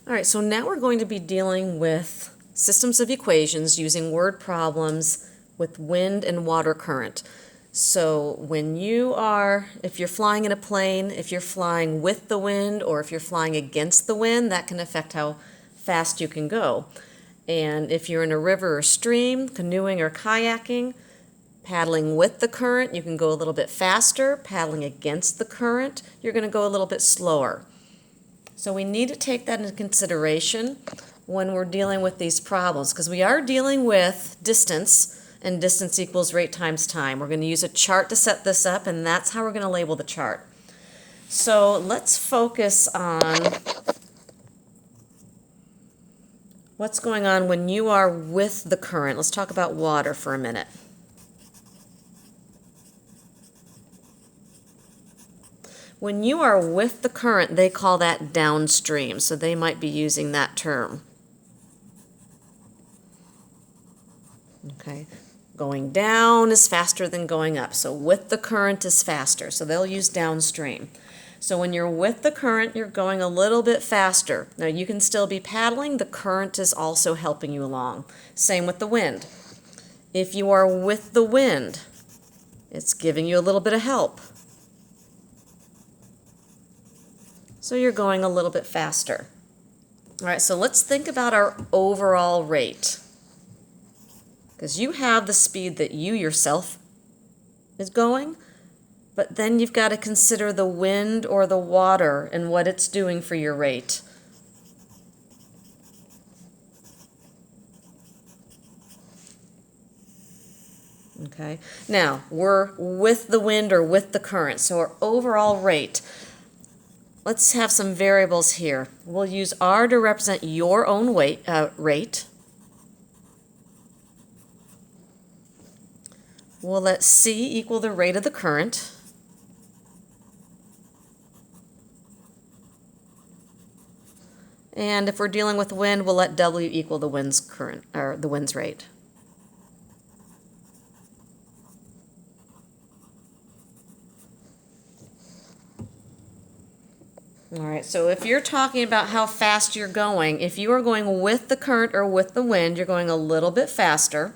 All right, so now we're going to be dealing with systems of equations using word problems with wind and water current. So if you're flying in a plane, if you're flying with the wind or if you're flying against the wind, that can affect how fast you can go. And if you're in a river or stream, canoeing or kayaking, paddling with the current, you can go a little bit faster. Paddling against the current, you're going to go a little bit slower. So we need to take that into consideration when we're dealing with these problems, because we are dealing with distance, and distance equals rate times time. We're going to use a chart to set this up, and that's how we're going to label the chart. So let's focus on what's going on when you are with the current. Let's talk about water for a minute. When you are with the current, they call that downstream, so they might be using that term. Okay, going down is faster than going up, so with the current is faster, so they'll use downstream. So when you're with the current, you're going a little bit faster. Now you can still be paddling, the current is also helping you along. Same with the wind. If you are with the wind, it's giving you a little bit of help. So you're going a little bit faster. All right, so let's think about our overall rate. Because you have the speed that you yourself is going, but then you've got to consider the wind or the water and what it's doing for your rate. Okay, now we're with the wind or with the current, so our overall rate. Let's have some variables here. We'll use R to represent your own rate. We'll let C equal the rate of the current. And if we're dealing with wind, we'll let W equal the wind's current, or the wind's rate. All right, so if you're talking about how fast you're going, if you are going with the current or with the wind, you're going a little bit faster.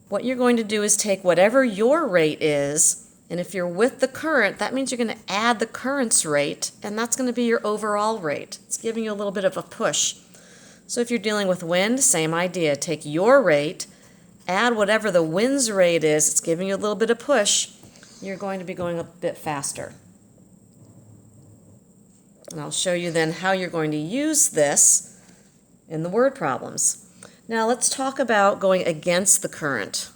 What you're going to do is take whatever your rate is, and if you're with the current, that means you're going to add the current's rate, and that's going to be your overall rate. It's giving you a little bit of a push. So if you're dealing with wind, same idea. Take your rate, add whatever the wind's rate is, it's giving you a little bit of push. You're going to be going a bit faster. And I'll show you then how you're going to use this in the word problems. Now let's talk about going against the current.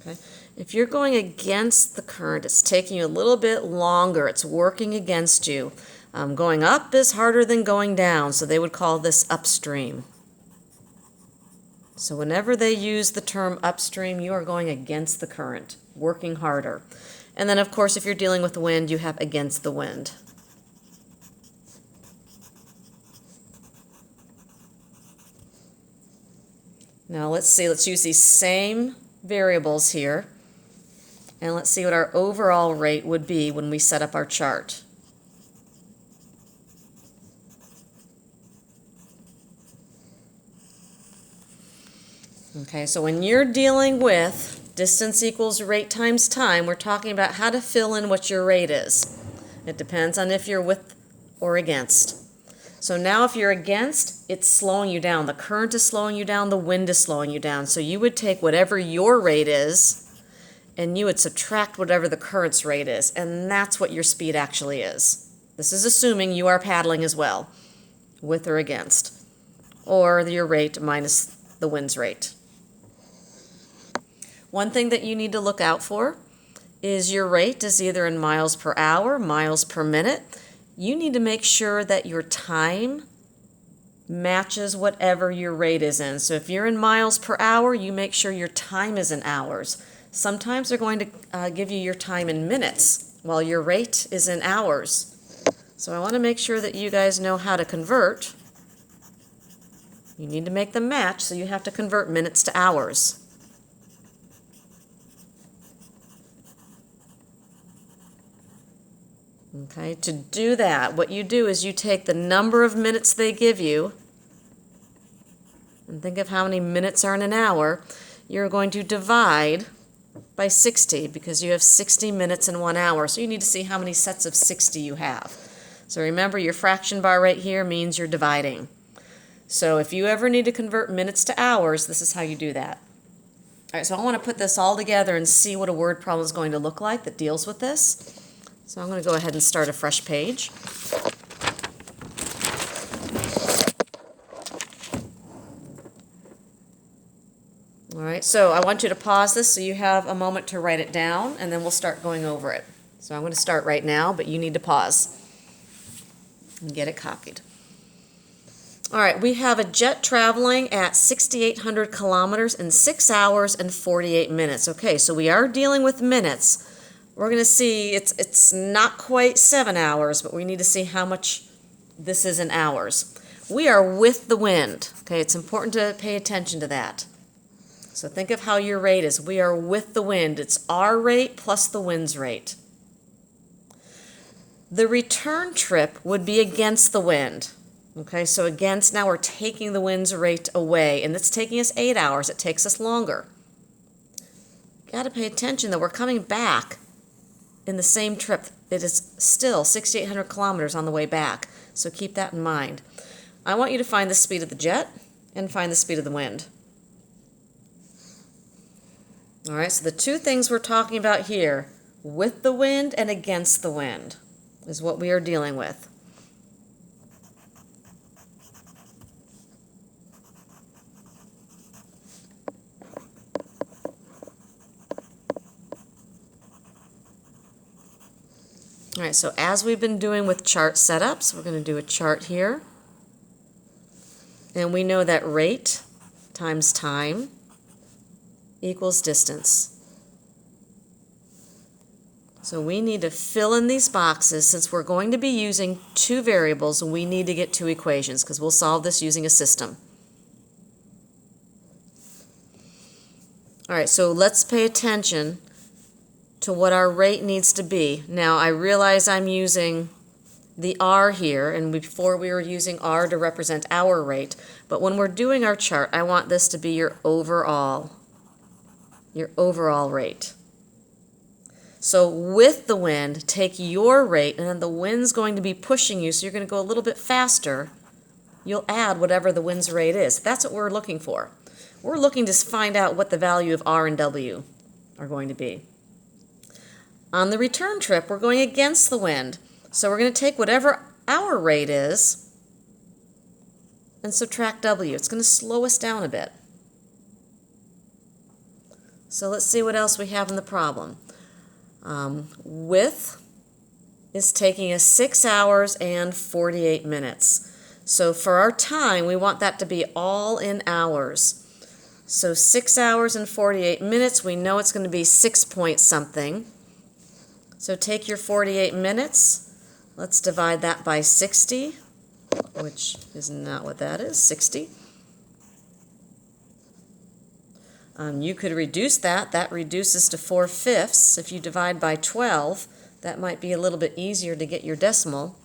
Okay. If you're going against the current, it's taking you a little bit longer. It's working against you. Going up is harder than going down, so they would call this upstream. So whenever they use the term upstream, you are going against the current, working harder. And then, of course, if you're dealing with the wind, you have against the wind. Now let's see, let's use these same variables here, and let's see what our overall rate would be when we set up our chart. Okay, so when you're dealing with distance equals rate times time, we're talking about how to fill in what your rate is. It depends on if you're with or against. So now if you're against, it's slowing you down. The current is slowing you down, the wind is slowing you down. So you would take whatever your rate is, and you would subtract whatever the current's rate is, and that's what your speed actually is. This is assuming you are paddling as well, with or against, or your rate minus the wind's rate. One thing that you need to look out for is your rate is either in miles per hour, miles per minute. You need to make sure that your time matches whatever your rate is in. So if you're in miles per hour, you make sure your time is in hours. Sometimes they're going to give you your time in minutes while your rate is in hours. So I want to make sure that you guys know how to convert. You need to make them match, so you have to convert minutes to hours. Okay, to do that, what you do is you take the number of minutes they give you, and think of how many minutes are in an hour. You're going to divide by 60 because you have 60 minutes in 1 hour. So you need to see how many sets of 60 you have. So remember, your fraction bar right here means you're dividing. So if you ever need to convert minutes to hours, this is how you do that. All right, so I want to put this all together and see what a word problem is going to look like that deals with this. So I'm going to go ahead and start a fresh page. All right, so I want you to pause this so you have a moment to write it down, and then we'll start going over it. So I'm going to start right now, but you need to pause and get it copied. All right, we have a jet traveling at 6,800 kilometers in 6 hours and 48 minutes. Okay, so we are dealing with minutes. We're going to see it's not quite 7 hours, but we need to see how much this is in hours. We are with the wind. Okay, it's important to pay attention to that. So think of how your rate is. We are with the wind. It's our rate plus the wind's rate. The return trip would be against the wind. Okay, so against, now we're taking the wind's rate away, and it's taking us 8 hours. It takes us longer. Got to pay attention that we're coming back in the same trip. It is still 6,800 kilometers on the way back, so keep that in mind. I want you to find the speed of the jet and find the speed of the wind. All right, so the two things we're talking about here, with the wind and against the wind, is what we are dealing with. All right, so as we've been doing with chart setups, we're going to do a chart here. And we know that rate times time equals distance. So we need to fill in these boxes. Since we're going to be using two variables, we need to get two equations because we'll solve this using a system. All right, so let's pay attention to what our rate needs to be. Now, I realize I'm using the R here, and before we were using R to represent our rate, but when we're doing our chart, I want this to be your overall rate. So with the wind, take your rate, and then the wind's going to be pushing you, so you're going to go a little bit faster. You'll add whatever the wind's rate is. That's what we're looking for. We're looking to find out what the value of R and W are going to be. On the return trip, we're going against the wind. So we're going to take whatever our rate is and subtract W. It's going to slow us down a bit. So let's see what else we have in the problem. With is taking us 6 hours and 48 minutes. So for our time, we want that to be all in hours. So 6 hours and 48 minutes, we know it's going to be 6 point something. So take your 48 minutes. Let's divide that by 60, which is not what that is, 60. You could reduce that. That reduces to 4/5. If you divide by 12, that might be a little bit easier to get your decimal.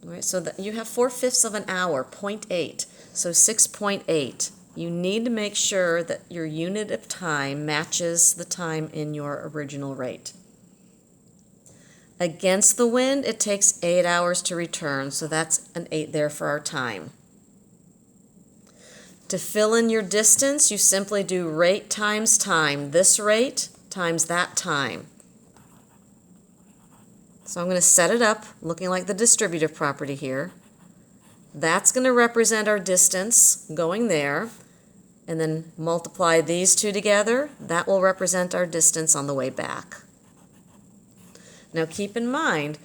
All right, so that you have 4/5 of an hour, 0.8, so 6.8. You need to make sure that your unit of time matches the time in your original rate. Against the wind, it takes 8 hours to return, so that's an 8 there for our time. To fill in your distance, you simply do rate times time. This rate times that time. So I'm going to set it up looking like the distributive property here. That's going to represent our distance going there, and then multiply these two together. That will represent our distance on the way back. Now keep in mind,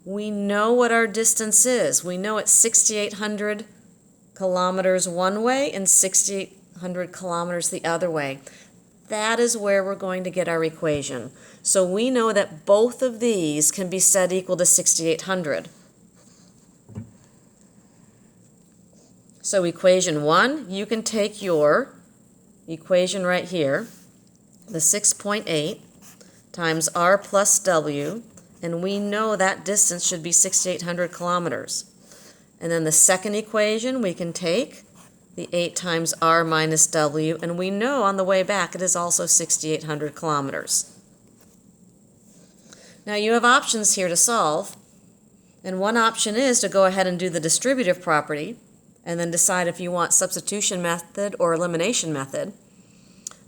we know what our distance is. We know it's 6,800 kilometers one way and 6,800 kilometers the other way. That is where we're going to get our equation. So we know that both of these can be set equal to 6,800. So equation 1, you can take your equation right here, the 6.8 times r plus w, and we know that distance should be 6,800 kilometers. And then the second equation, we can take the 8 times r minus w, and we know on the way back it is also 6,800 kilometers. Now you have options here to solve, and one option is to go ahead and do the distributive property and then decide if you want substitution method or elimination method.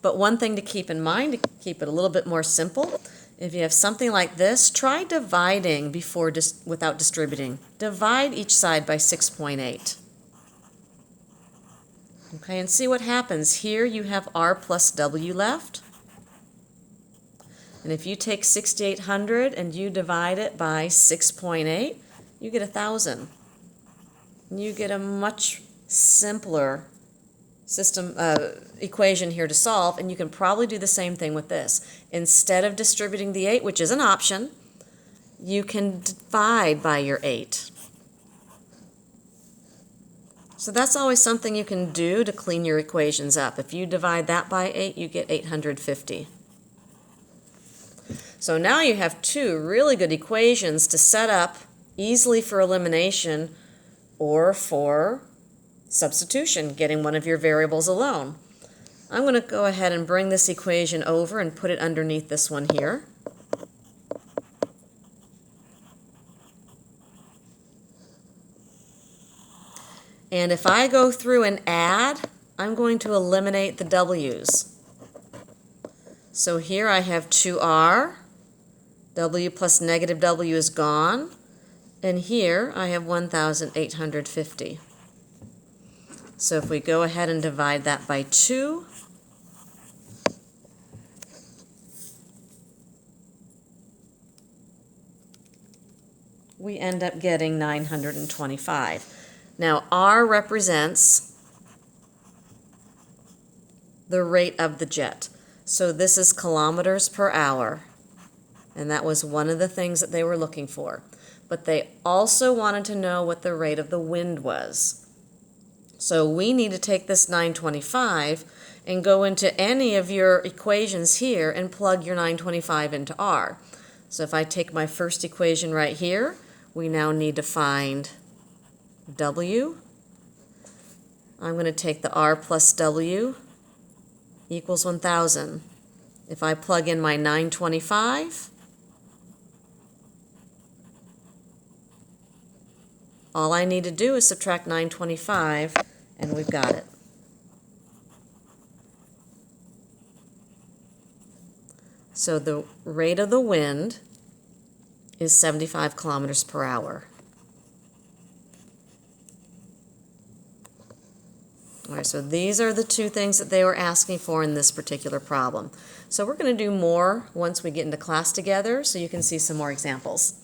But one thing to keep in mind, to keep it a little bit more simple, if you have something like this, try dividing without distributing. Divide each side by 6.8. Okay, and see what happens. Here you have r plus w left. And if you take 6,800 and you divide it by 6.8, you get 1,000. You get a much simpler system equation here to solve, and you can probably do the same thing with this. Instead of distributing the 8, which is an option, you can divide by your 8. So that's always something you can do to clean your equations up. If you divide that by 8, you get 850. So now you have two really good equations to set up easily for elimination or for substitution, getting one of your variables alone. I'm going to go ahead and bring this equation over and put it underneath this one here. And if I go through and add, I'm going to eliminate the w's. So here I have 2r, w plus negative w is gone, and here I have 1,850. So if we go ahead and divide that by 2, we end up getting 925. Now r represents the rate of the jet. So this is kilometers per hour, and that was one of the things that they were looking for. But they also wanted to know what the rate of the wind was. So we need to take this 925 and go into any of your equations here and plug your 925 into r. So if I take my first equation right here, we now need to find w. I'm going to take the r plus w equals 1,000. If I plug in my 925, all I need to do is subtract 925, and we've got it. So the rate of the wind is 75 kilometers per hour. All right, so these are the two things that they were asking for in this particular problem. So we're going to do more once we get into class together so you can see some more examples.